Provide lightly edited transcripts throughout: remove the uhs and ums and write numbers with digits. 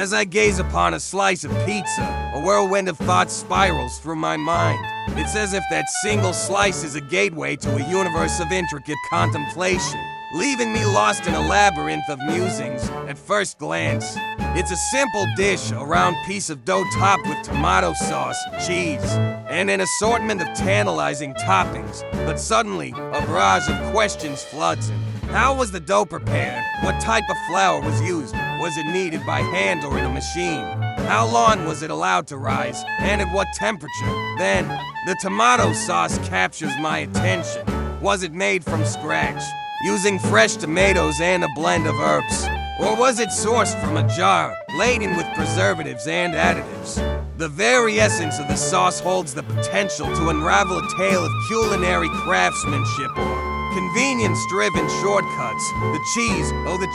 As I gaze upon a slice of pizza, a whirlwind of thoughts spirals through my mind. It's as if that single slice is a gateway to a universe of intricate contemplation, leaving me lost in a labyrinth of musings at first glance. It's a simple dish, a round piece of dough topped with tomato sauce, cheese, and an assortment of tantalizing toppings. But suddenly, a barrage of questions floods in. How was the dough prepared? What type of flour was used? Was it kneaded by hand or in a machine? How long was it allowed to rise? And at what temperature? Then, the tomato sauce captures my attention. Was it made from scratch, using fresh tomatoes and a blend of herbs? Or was it sourced from a jar, laden with preservatives and additives? The very essence of the sauce holds the potential to unravel a tale of culinary craftsmanship or convenience-driven shortcuts. The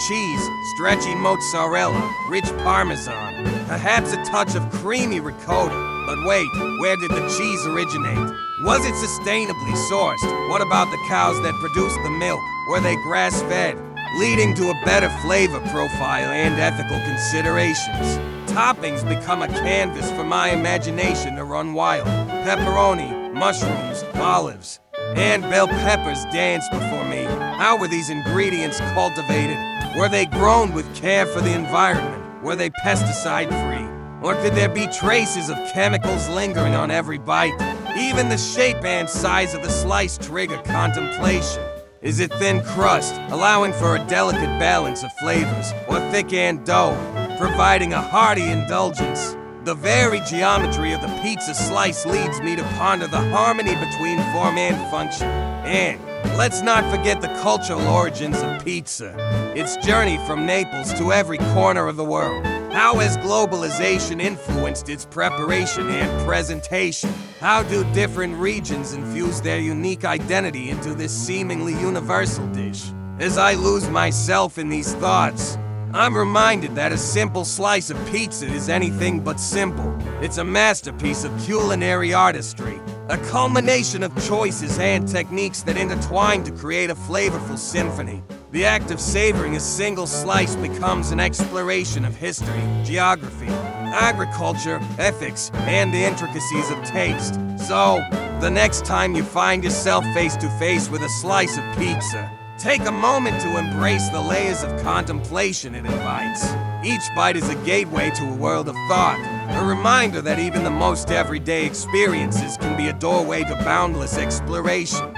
cheese, stretchy mozzarella, rich parmesan, perhaps a touch of creamy ricotta. But wait, where did the cheese originate? Was it sustainably sourced? What about the cows that produced the milk? Were they grass-fed, leading to a better flavor profile and ethical considerations? Toppings become a canvas for my imagination to run wild. Pepperoni, mushrooms, olives, and bell peppers dance before me. How were these ingredients cultivated? Were they grown with care for the environment? Were they pesticide-free? Or could there be traces of chemicals lingering on every bite? Even the shape and size of the slice trigger contemplation. Is it thin crust, allowing for a delicate balance of flavors, or thick and dough, providing a hearty indulgence? The very geometry of the pizza slice leads me to ponder the harmony between form and function. And let's not forget the cultural origins of pizza. Its journey from Naples to every corner of the world. How has globalization influenced its preparation and presentation? How do different regions infuse their unique identity into this seemingly universal dish? As I lose myself in these thoughts, I'm reminded that a simple slice of pizza is anything but simple. It's a masterpiece of culinary artistry, a culmination of choices and techniques that intertwine to create a flavorful symphony. The act of savoring a single slice becomes an exploration of history, geography, agriculture, ethics, and the intricacies of taste. So, the next time you find yourself face to face with a slice of pizza, take a moment to embrace the layers of contemplation it invites. Each bite is a gateway to a world of thought, a reminder that even the most everyday experiences can be a doorway to boundless exploration.